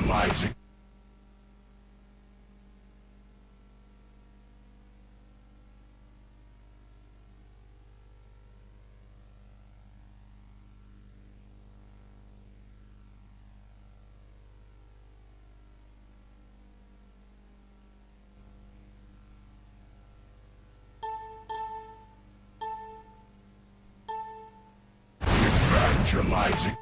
Evangelizing. Evangelizing.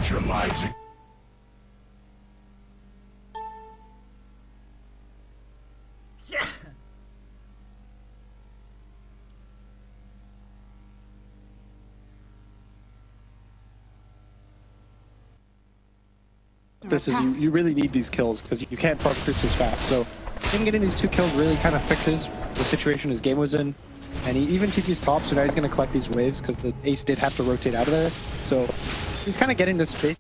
Evangelizing. This is you really need these kills because you can't farm creeps as fast. So him getting these 2 kills really kind of fixes the situation his game was in. And he even TP's top, so now he's going to collect these waves because the ace did have to rotate out of there. So he's kind of getting this space.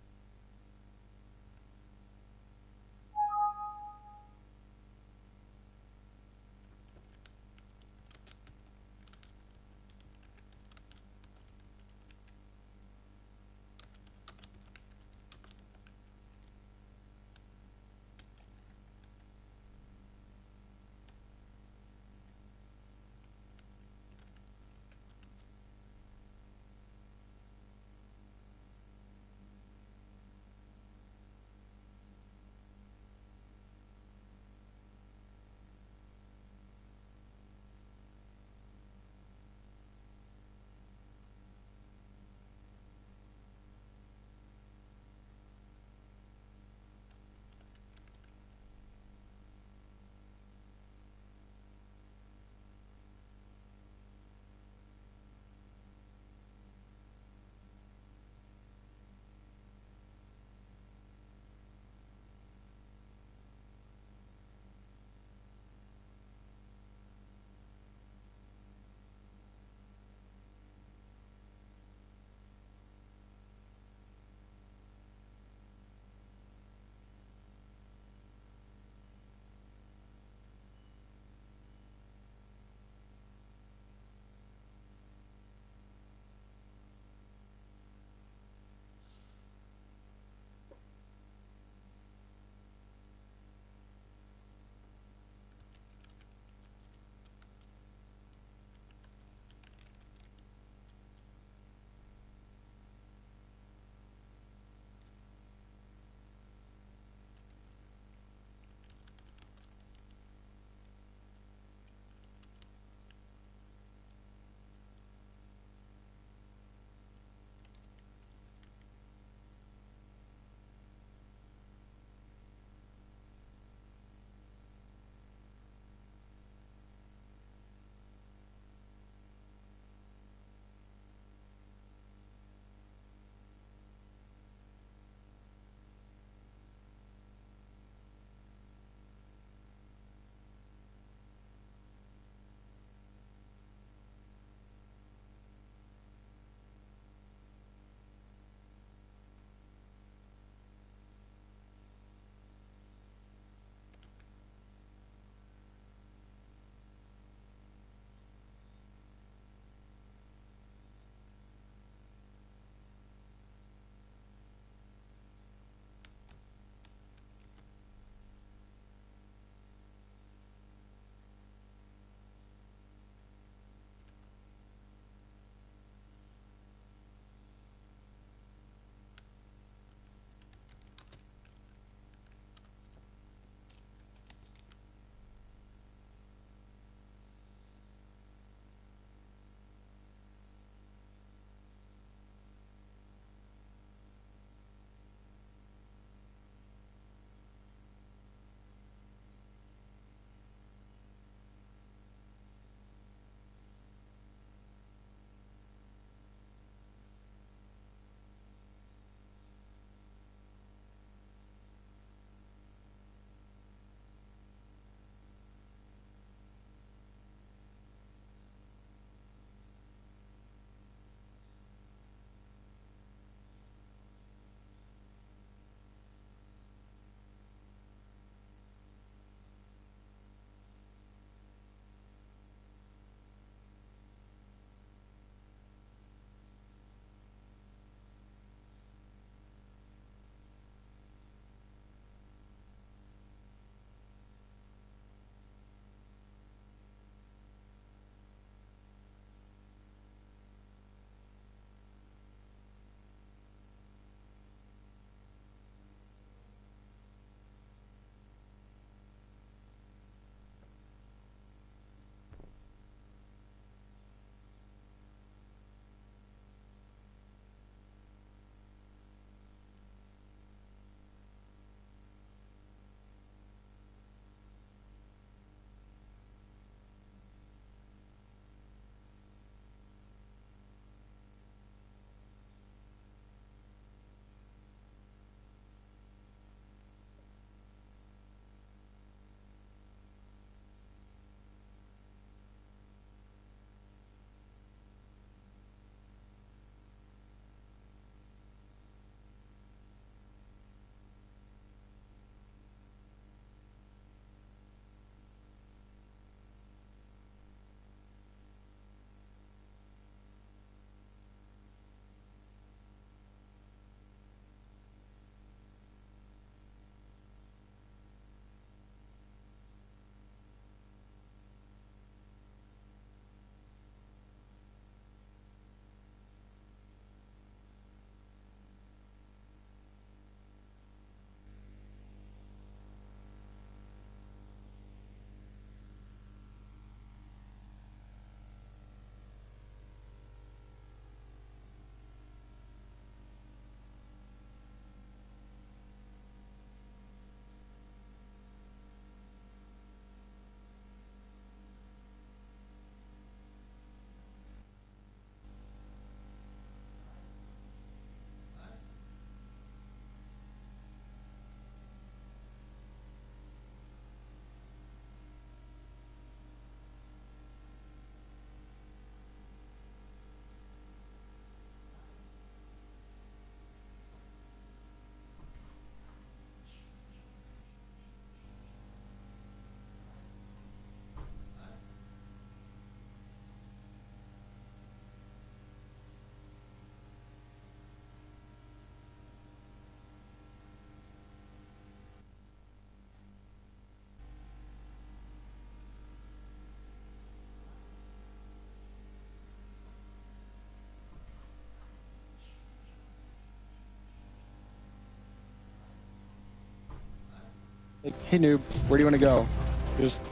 Like, hey noob, where do you want to go?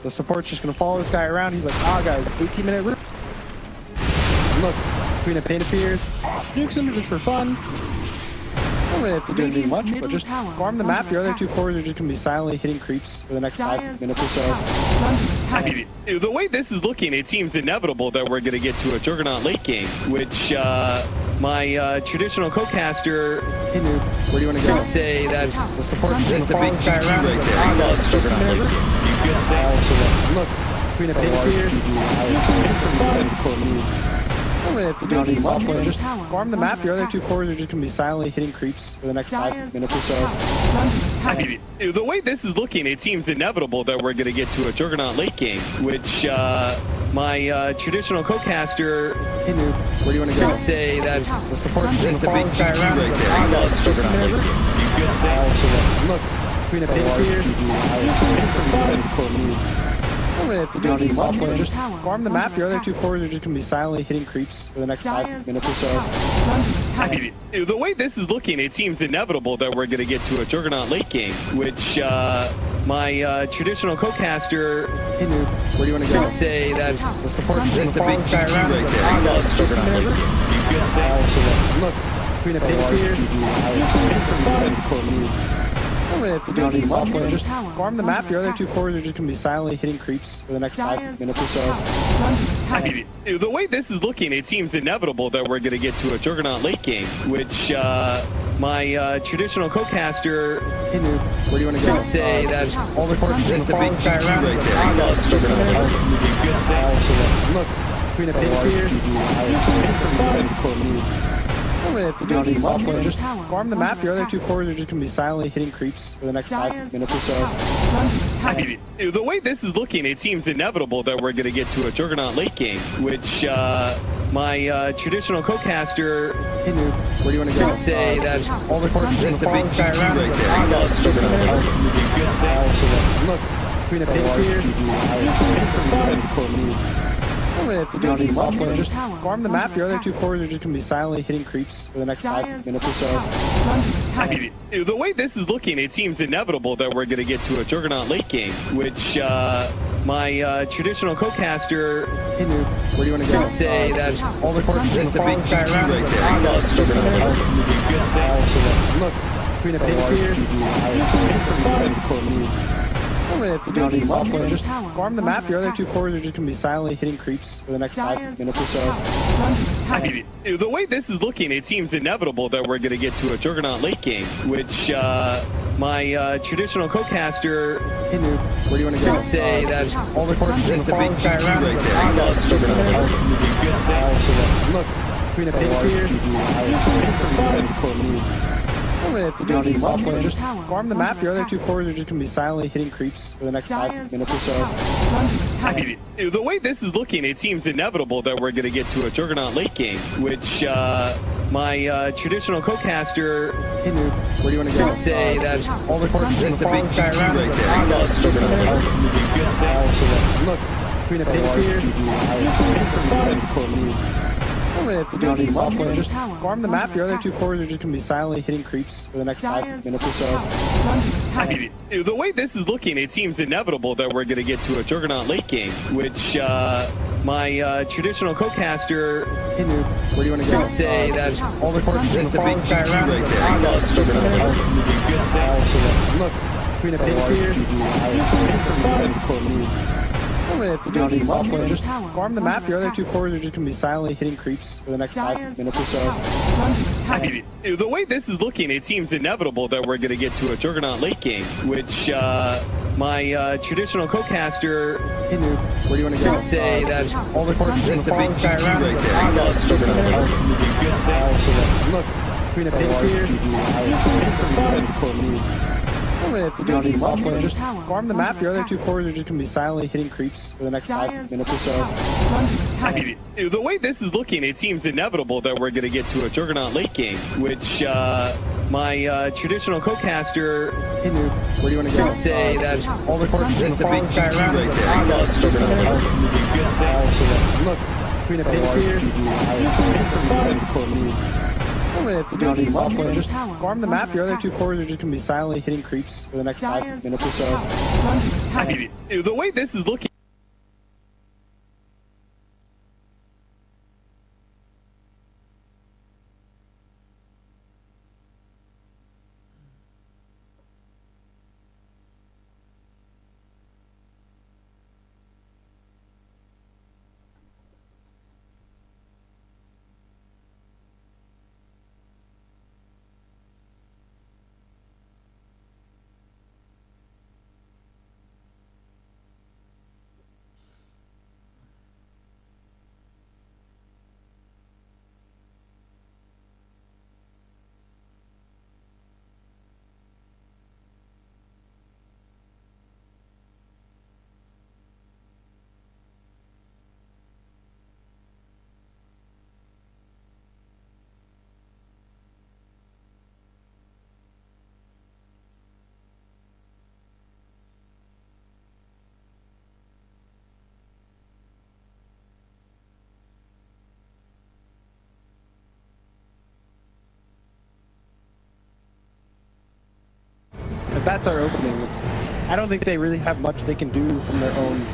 The support's just gonna follow this guy around. He's like, ah guys, 18-minute route. Look, Queen of Pain appears, nukes him just for fun. Don't really have to do anything much, but just farm the map. Your other two cores are just gonna be silently hitting creeps for the next 5 minutes or so. I mean, the way this is looking, it seems inevitable that we're gonna get to a Juggernaut late game, which my traditional co-caster, hey noob, where do you want to go? would say that's the support. It's a big GG right there. He loves Juggernaut late game. You could say. Look, Queen of Pain appears. Don't really have to do anything much, but just farm the map. Your other two cores are just gonna be silently hitting creeps for the next 5 minutes or so. I mean, the way this is looking, it seems inevitable that we're gonna get to a Juggernaut late game, which my traditional co-caster, hey noob, where do you want to go? would say that's the support. It's a big GG right there. He loves Juggernaut late game. You could say. Look, Queen of Pain appears. Don't really have to do anything much, but just farm the map. Your other two cores are just gonna be silently hitting creeps for the next 5 minutes or so. I mean, the way this is looking, it seems inevitable that we're gonna get to a Juggernaut late game, which my traditional co-caster, hey noob, where do you want to go? would say that's the support. It's a big GG right there. He loves Juggernaut late game. You could say. Look, Queen of Pain appears. Don't really have to do anything much, but just farm the map. Your other two cores are just gonna be silently hitting creeps for the next 5 minutes or so. I mean, the way this is looking, it seems inevitable that we're gonna get to a Juggernaut late game, which my traditional co-caster, hey noob, where do you want to go? would say that's all the cores. It's a big GG right there. He loves Juggernaut late game. You could say. Look, Queen of Pain appears. Don't really have to do anything much, but just farm the map. Your other two cores are just gonna be silently hitting creeps for the next 5 minutes or so. I mean, the way this is looking, it seems inevitable that we're gonna get to a Juggernaut late game, which my traditional co-caster, hey noob, where do you want to go? would say that's all the cores. It's a big GG right there. He loves Juggernaut late game. You could say. Look, Queen of Pain appears. Don't really have to do anything much, but just farm the map. Your other two cores are just gonna be silently hitting creeps for the next 5 minutes or so. I mean, the way this is looking, it seems inevitable that we're gonna get to a Juggernaut late game, which my traditional co-caster, hey noob, where do you want to go? would say that's all the cores. It's a big GG right there. He loves Juggernaut late game. You could say. Look, Queen of Pain appears. Don't really have to do anything much, but just farm the map. Your other two cores are just gonna be silently hitting creeps for the next 5 minutes or so. I mean, the way this is looking, it seems inevitable that we're gonna get to a Juggernaut late game, which my traditional co-caster, hey noob, where do you want to go? would say that's all the cores. It's a big GG right there. He loves Juggernaut late game. You could say. Look, Queen of Pain appears. Don't really have to do anything much, but just farm the map. Your other two cores are just gonna be silently hitting creeps for the next 5 minutes or so. I mean, the way this is looking, it seems inevitable that we're gonna get to a Juggernaut late game, which my traditional co-caster, hey noob, where do you want to go? would say that's all the cores. It's a big GG right there. He loves Juggernaut late game. You could say. Look, Queen of Pain appears. Don't really have to do anything much, but just farm the map. Your other two cores are just gonna be silently hitting creeps for the next 5 minutes or so. I mean, the way this is looking, it seems inevitable that we're gonna get to a Juggernaut late game, which my traditional co-caster, hey noob, where do you want to go? would say that's all the cores. It's a big GG right there. He loves Juggernaut late game. You could say. Look, Queen of Pain appears. Don't really have to do anything much, but just farm the map. Your other two cores are just gonna be silently hitting creeps for the next 5 minutes or so. I mean, the way this is looking, it seems inevitable that we're gonna get to a Juggernaut late game, which my traditional co-caster, hey noob, where do you want to go? would say that's all the cores. It's a big GG right there. He loves Juggernaut late game. You could say. Look, Queen of Pain appears. Don't really have to do anything much, but just farm the map. Your other two cores are just gonna be silently hitting creeps for the next 5 minutes or so. I mean, the way this is looking, it seems inevitable that we're gonna get to a Juggernaut late game, which my traditional co-caster, hey noob, where do you want to go? would say that's all the cores. It's a big GG right there. He loves Juggernaut late game. You could say. Look, Queen of Pain appears. Don't really have to do anything much. Just farm the map. Your other two cores are just going to be silently hitting creeps for the next 5 minutes or so. I mean, the way this is looking. If that's our opening, I don't think they really have much they can do from their own.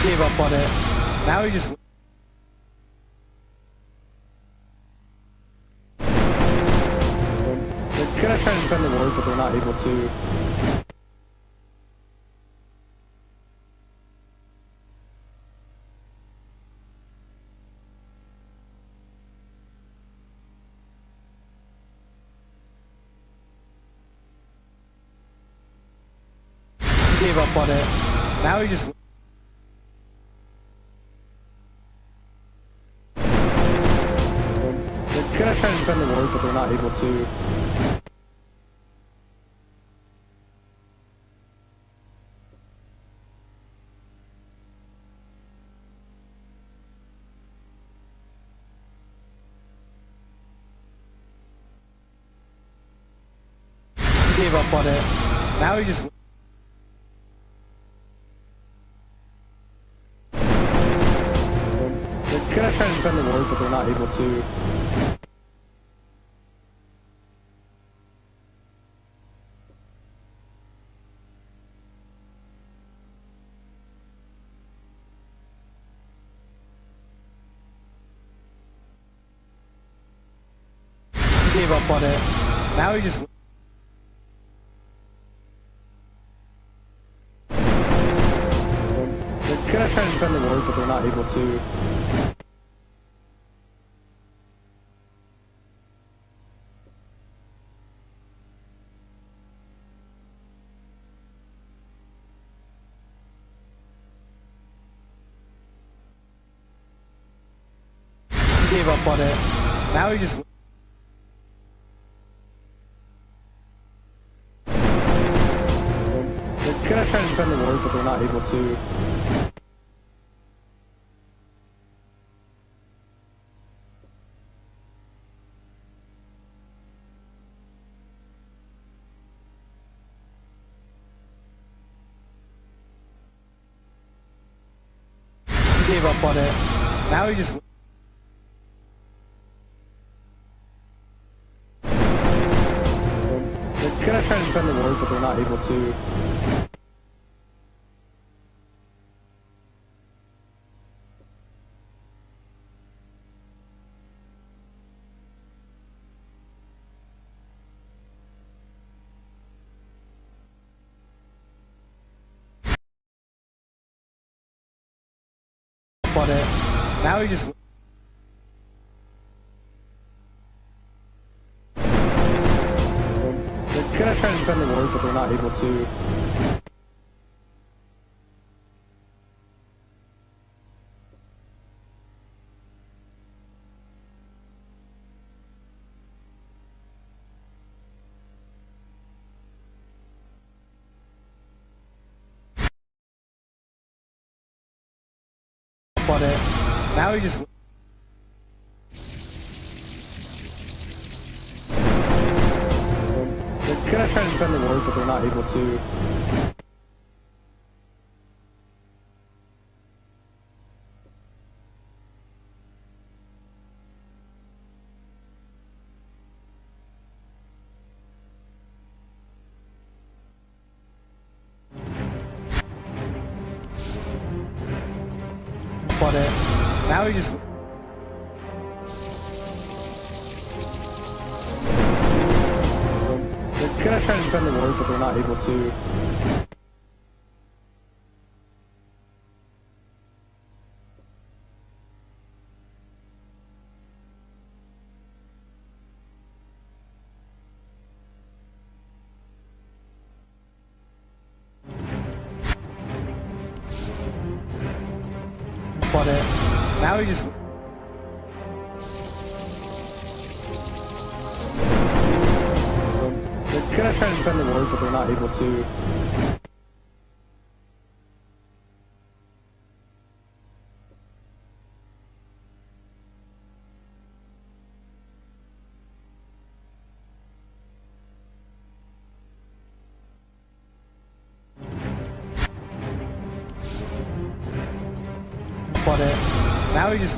Gave up on it. Now he just. They're gonna try to defend the ward, but they're not able to. Gave up on it. Now he just. They're gonna try to defend the ward, but they're not able to. Gave up on it. Now he just. They're gonna try to defend the ward, ward, but they're not able to. He gave up on it. Now he just. They're gonna try to defend the ward, but they're not able to. He gave up on it. Now he just. They're gonna try to defend the ward, but they're not able to. He gave up on it. Now he just. They're gonna try to defend the ward, but they're not able to. On it. Now he just. They're gonna try to defend the ward, but they're not able to. On it. Now he just. They're gonna try to defend the ward, but they're not able to. On it. Now he just. They're gonna try to defend the ward, but they're not able to. On it. Now he just. They're gonna try to defend the ward, but they're not able to. On it. Now he just.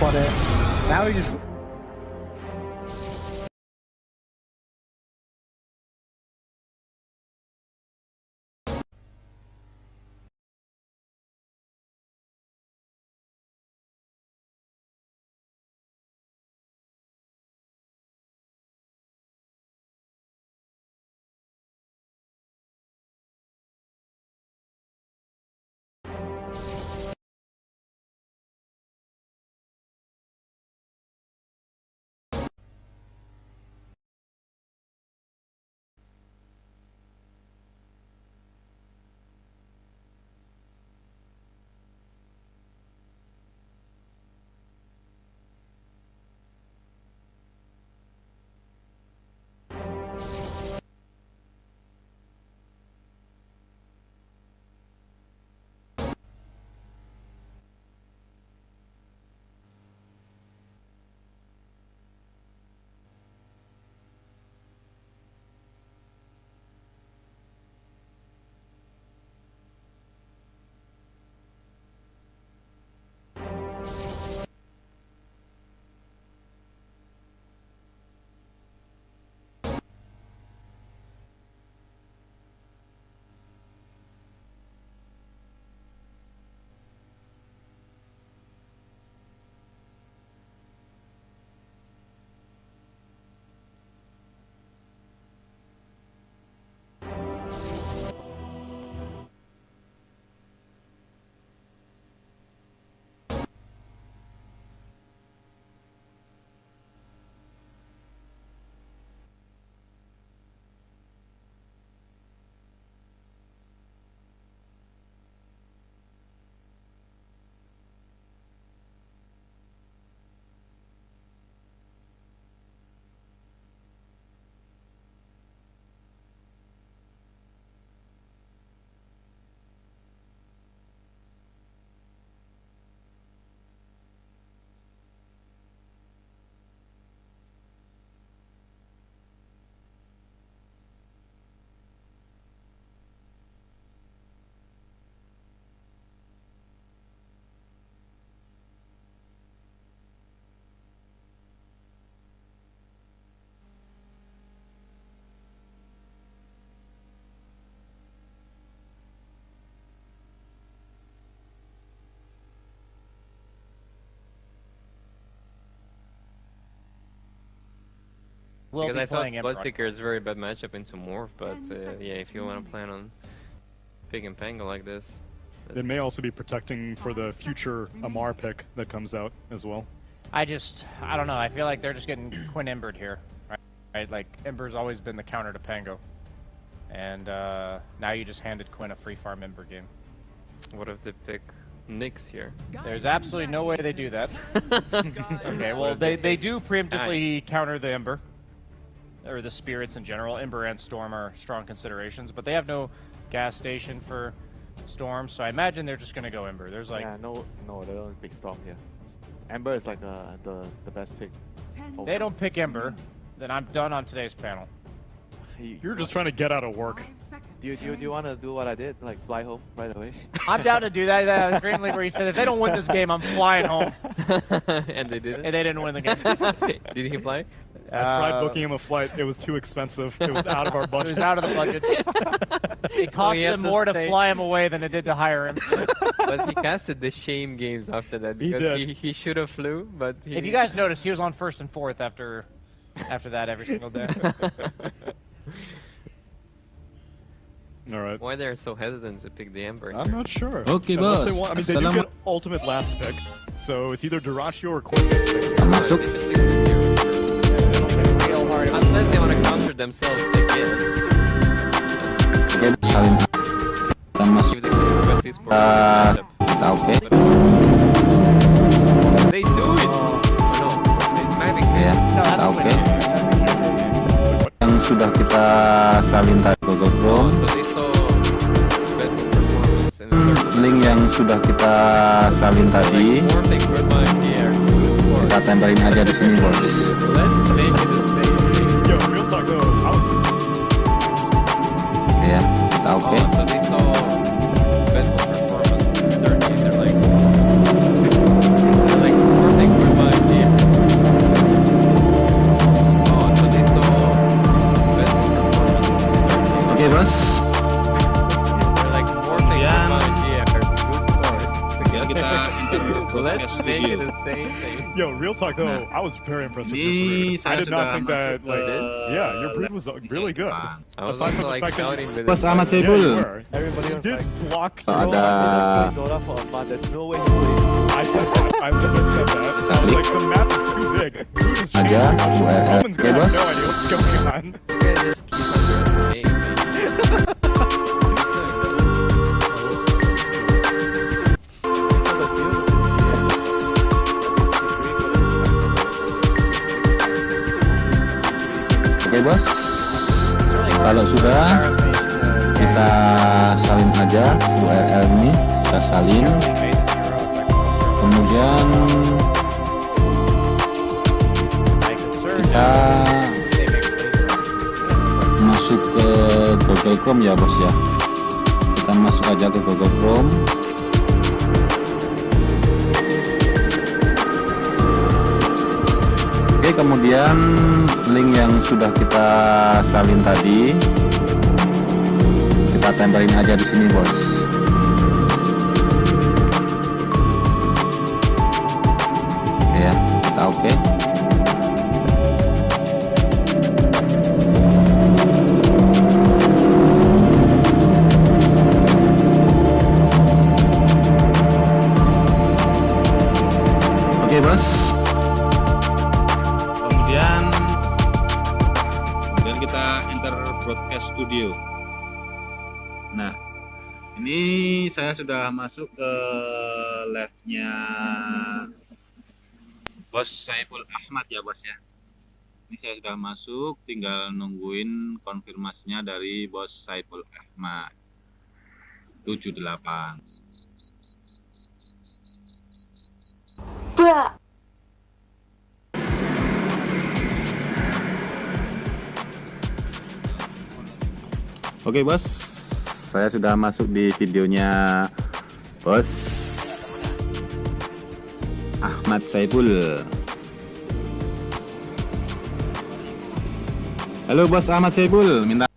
On it. Now he just. will Because be I thought playing Ember. Bloodseeker is a very bad matchup into Morph, but yeah, if you want to plan on picking Pango like this. It may also be protecting for the future Amar pick that comes out as well. I don't know. I feel like they're just getting Quinn Embered here, right? Like Ember's always been the counter to Pango, and now you just handed Quinn a free farm Ember game. What if they pick Nyx here? There's absolutely no way they do that. Okay, well they do preemptively counter the Ember, or the spirits in general. Ember and Storm are strong considerations, but they have no gas station for Storm, so I imagine they're just gonna go Ember. There's like no, they don't pick Storm here. Ember is like the best pick. they don't pick Ember, then I'm done on today's panel. You're just trying to get out of work. Do you want to do what I did, like fly home right away? I'm down to do that. Green League where he said if they don't win this game, I'm flying home. And they didn't? And they didn't win the game. Did he fly? I tried booking him a flight. It was too expensive. It was out of our budget. It was out of the budget. It cost them more to fly him away than it did to hire him. But he casted the shame games after that because he should have flew, but if you guys noticed, he was on 1st and 4th after that every single day. All right. Why they're so hesitant to pick the Ember? I'm not sure. Okay, Unless boss. I mean, they do get ultimate last pick, so it's either Duraccio or Quinn gets picked. Masuk. Unless they want to counter themselves, they can. Oke, saling. Kita masuk. If they can request this for matchup. Kita oke. They do it! Oh no, it's magic. Ya, kita oke. Yang sudah kita salin tadi Google Chrome. So they saw better performance in the third. Link yang sudah kita salin tadi, More big goodbye here. kita tempelin aja di sini, bos. Let's make it a same. Yo, real talk though, I was Ya, kita oke. Oh, so they saw better performance in the third game. They're like more big goodbye here. Oh, so they saw better performance in the third game. Oke, bos. They're like more big goodbye here. Good course. Kita Let's make it the same thing. Yo, real talk though, I was very impressed with your Ini brood. I saya did not sudah think that, masuk like, ke yeah, your brood was really good. I was Aside also from the like fact that- scouting with Bos it. Ahmad Yeah, you Saiful. were. Everybody You was did like, block. Ada Dota for a month. There's no way he plays. I said that. I legit said that. So I was like, the map is too big. Brood is changing. Aja, Roman's gonna have bos. no idea what's going on. You guys just keep underestimating me. Oke, bos. Kalau sudah, kita salin aja URL ini, kita salin. Kemudian kita masuk ke Google Chrome ya, bos ya. Kita masuk aja ke Google Chrome. Oke, kemudian link yang sudah kita salin tadi kita tempelin aja di sini, bos. Ya, kita oke. Oke, bos. Kemudian kita enter broadcast studio. Nah, ini saya sudah masuk ke live-nya Bos Saiful Ahmad ya, bos ya. Ini saya sudah masuk, tinggal nungguin konfirmasinya dari Bos Saiful Ahmad 78. Oke, bos, saya sudah masuk di videonya Bos Ahmad Saiful. Halo Bos Ahmad Saiful, minta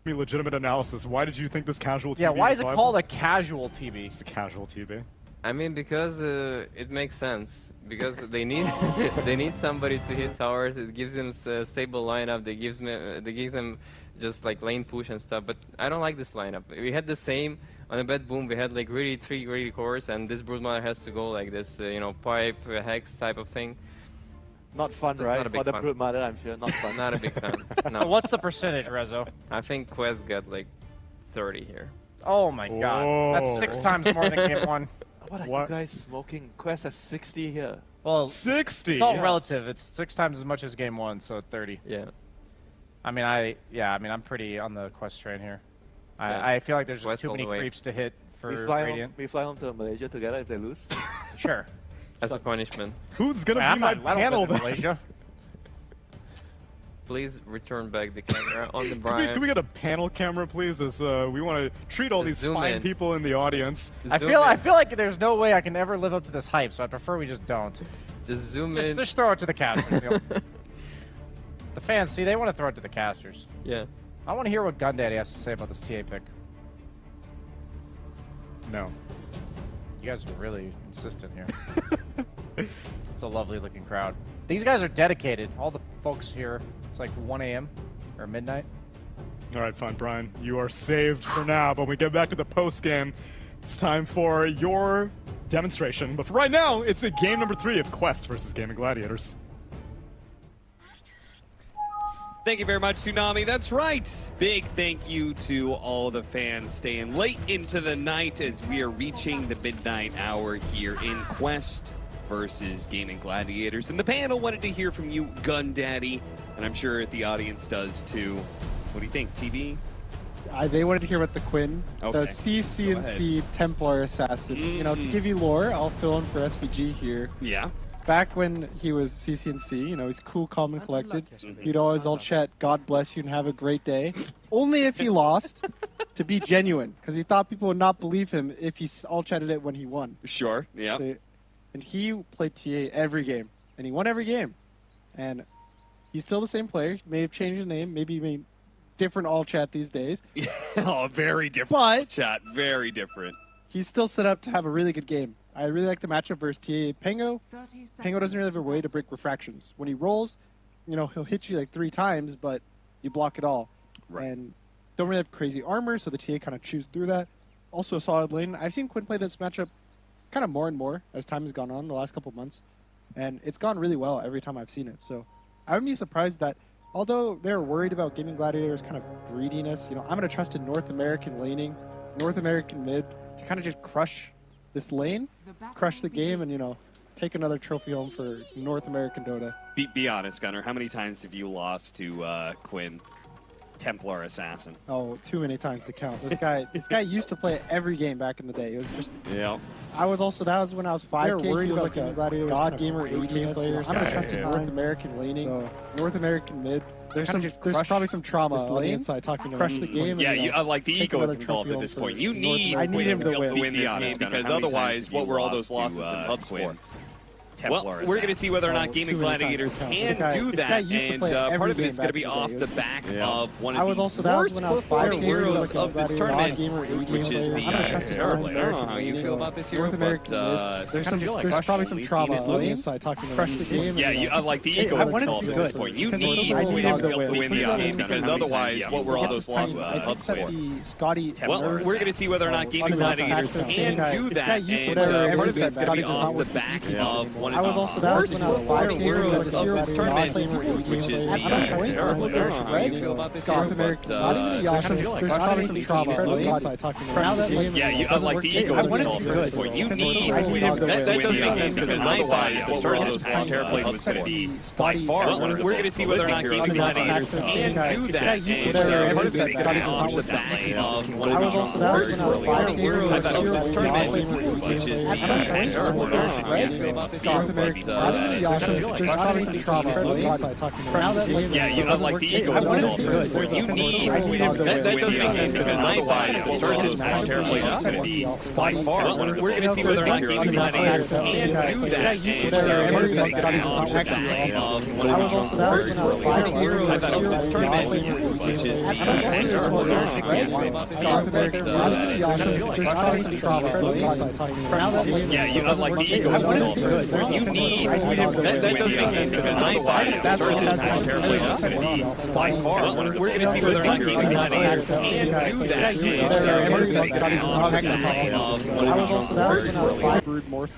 me legitimate analysis. Why did you think this casual TB? Yeah, why is it viable? called a casual TB? It's a casual TB. I mean, because it makes sense. Because they need they need somebody to hit towers. It gives them a stable lineup. They gives them just like lane push and stuff. But I don't like this lineup. We had the same on the bed boom. We had like really 3 greedy cores, and this Broodmother has to go like this, you know, pipe hex type of thing. Not fun, Just right? not a big For the fan. Broodmother, I'm sure. Not fun. Not a big fan. So No, what's the percentage, Rezo? I think Quest got like 30 here. Oh my god. That's 6 Whoa. times more than game 1. What are What? you guys smoking? Quest has 60 here. Well, 60. it's all Yeah. relative. It's 6 times as much as game 1, so 30. Yeah. I mean, I'm pretty on the Quest train here. Yeah. I feel like there's just Quest too all many the way. creeps to hit for Radiant. We fly home to Malaysia together if they lose. Sure. As a punishment, Who's gonna I'm be my not, I don't panel live in then? Malaysia. please return back the camera on the Can Brian. we get a panel camera, please? As we want to treat all these Zoom fine in. people in the audience. I Zoom feel in. like there's no way I can ever live up to this hype, so I prefer we just don't. Just zoom in. Just throw it to the casters. You know? The fans, see, they want to throw it to the casters. Yeah. I want to hear what Gundaddy has to say about this TA pick. No. You guys are really insistent here. It's a lovely looking crowd. These guys are dedicated. All the folks here, it's like 1 a.m. or midnight. All right, fine, Brian. You are saved for now. But when we get back to the post game, it's time for your demonstration. But for right now, it's a game number 3 of Quest versus Gaming Gladiators. Thank you very much, Tsunami. That's right. Big thank you to all the fans staying late into the night as we are reaching the midnight hour here in Quest versus Gaming Gladiators. And the panel wanted to hear from you, Gundaddy, and I'm sure the audience does too. What do you think, TV? They wanted to hear about the Quinn, Okay. the CCNC Templar Assassin. You know, to give you lore, I'll fill in for SVG here. Yeah. Back when he was CCNC, you know, he's cool, calm, and collected. He'd always all chat, God bless you and have a great day. Only if he lost, to be genuine, because he thought people would not believe him if he all chatted it when he won. Sure. Yeah. And he played TA every game, and he won every game. And he's still the same player. May have changed the name, maybe made different all chat these days. Oh, very different. But Chat. Very different. he's still set up to have a really good game. I really like the matchup versus TA. Pango doesn't really have a way to break refractions. When he rolls, you know, he'll hit you like 3 times, but you block it all. Right. And don't really have crazy armor, so the TA kind of chews through that. Also a solid lane. I've seen Quinn play this matchup kind of more and more as time has gone on the last couple months. And it's gone really well every time I've seen it. So I wouldn't be surprised that although they're worried about Gaming Gladiators' kind of greediness, you know, I'm going to trust in North American laning, North American mid to kind of just crush this lane, crush the game, and, you know, take another trophy home for North American Dota. Be honest, Gunnar. How many times have you lost to Quinn, Templar Assassin? Oh, too many times to count. This guy used to play every game back in the day. It was just Yeah. that was when I was 5K. They're worried He was about like a Gladiators god kind of gamer, greediness. 8K players. I'm gonna trust in Yeah. North American laning, so North American mid. There's There's probably some trauma this on the lane, inside talking to crush him. the game. Yeah, and, you, like the take ego is another involved trophy at this home point. for You North need American. I need him to win. this game because otherwise, what were all those losses in hubs for? Well, we're going to see whether or not Oh, Gaming too many Gladiators times to can count. do This guy that, used to and play every part of game it's going to back be in the off day. the back Yeah. of one I of was the also that was worst when I was performing 5K. heroes Like a of this Gladiator tournament, gamer, 8K which is player. the I'm gonna trust in terribly. I don't know how American you laning, feel about this North hero, American but mid. There's I feel like probably some we've trauma seen on it the lose. inside talking to Crush him. the game. Yeah, and, you, like the ego I is want it to involved be at this good. point. You Because need I need him to win. win these games because otherwise, what were all It's those this tiny- losses I in think hubs that for? the Scotty Well, we're going to see whether or not Gaming Gladiators can do that, and part of it's going to be off the back of one I was of also the that worst when I was performing 5K. heroes Like of a this Gladiator tournament, gamer, 8K which is player. the At some point, terrible. I don't know how you Reds, feel about this North hero, American, but not even the Yawns. There's probably some trauma on the inside talking to him. Now that lane yeah, you, doesn't like work. the ego I is want it to involved be at this good. point. You Because need I need him to that win. does make sense because otherwise, what were all those It's tiny. terribly was going to be by Scotty far Templar. one of the we're going to see whether or not Gaming Gladiators can do that, and part of it's going to be off the back of one I of was the also that worst when I was 5K. performing heroes of this tournament, Like a which is the At some point, terrible. I don't know how you Reds, feel about this Scotty North but American. That'd be awesome. There's probably some trauma. Yeah, you unlike the Eagles, you need that doesn't make sense because I thought Surge's terribly is going to be by far one of the. We're going to see whether or not Game United can do that. I thought it was this tournament, which is the yeah, you unlike the Eagles, you need that doesn't make sense because I thought Surge's terribly is going to be by far one of the. We're going to see whether or not Game United can do that. Brood morph.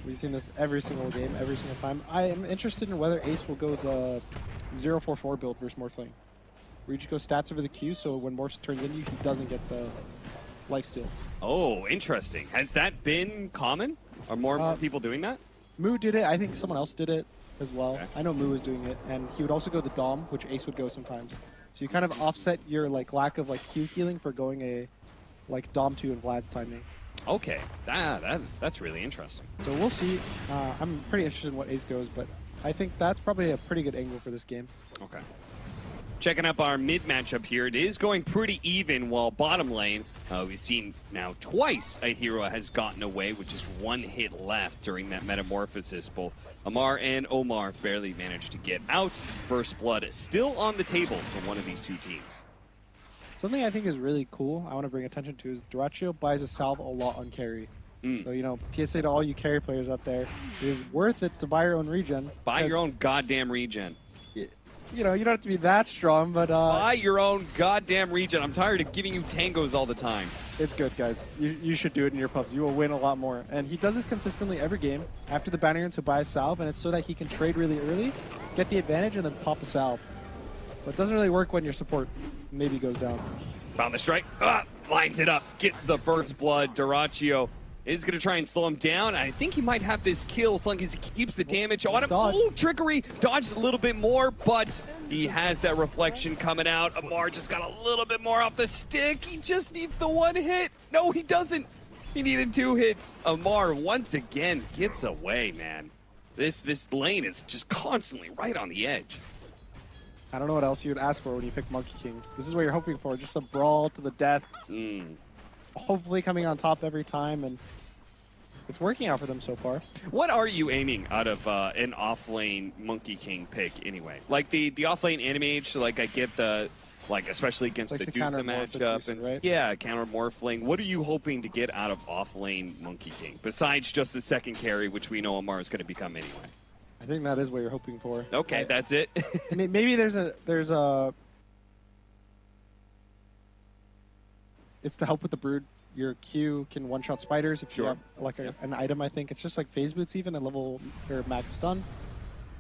We've seen this every single game, every single time. I am interested in whether Ace will go the 0-4-4 build versus Morphling. Where you just go stats over the Q, so when Morph turns into you, he doesn't get the lifesteal. Oh, interesting. Has that been common? Are more people doing that? Moo did it. I think someone else did it as well. Okay. I know Moo was doing it, and he would also go the Dom, which Ace would go sometimes. So you kind of offset your lack of Q healing for going a Dom 2 in Vlad's timing. Okay, that's really interesting. So we'll see. I'm pretty interested in what Ace goes, but I think that's probably a pretty good angle for this game. Okay. Checking up our mid matchup here, it is going pretty even, while bottom lane, we've seen now twice a hero has gotten away with just one hit left during that metamorphosis. Both Amar and Omar barely managed to get out. First blood is still on the table for one of these two teams. Something I think is really cool, I want to bring attention to, is Duraccio buys a salve a lot on carry. So, you know, PSA to all you carry players out there, it is worth it to buy your own regen. Buy your own goddamn regen. You know, you don't have to be that strong, but... Buy your own goddamn regen. I'm tired of giving you tangos all the time. It's good, guys. You should do it in your pubs. You will win a lot more. And he does this consistently every game. After the banner he'll buy a salve, and it's so that he can trade really early, get the advantage, and then pop a salve. But it doesn't really work when your support maybe goes down. Found the strike. Lines it up. Gets the first blood. Duraccio is going to try and slow him down. I think he might have this kill as long as he keeps the damage on him. Oh, trickery. Dodged a little bit more, but he has that reflection coming out. Amar just got a little bit more off the stick. He just needs the one hit. No, he doesn't. He needed 2 hits. Amar once again gets away, man. This lane is just constantly right on the edge. I don't know what else you would ask for when you pick Monkey King. This is what you're hoping for, just a brawl to the death. Hopefully coming on top every time, and it's working out for them so far. What are you aiming out of an off-lane Monkey King pick anyway? Like the off-lane Animage, so I get the, especially against the Dusa matchup. And, right? Yeah, counter Morphling. What are you hoping to get out of off-lane Monkey King, besides just the second carry, which we know Amar is going to become anyway? I think that is what you're hoping for. Okay, that's it. Maybe there's a it's to help with the brood. Your Q can one-shot spiders if you have an item. I think it's just like phase boots, even a level or max stun.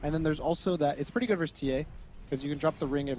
And then there's also that it's pretty good versus TA because you can drop the ring and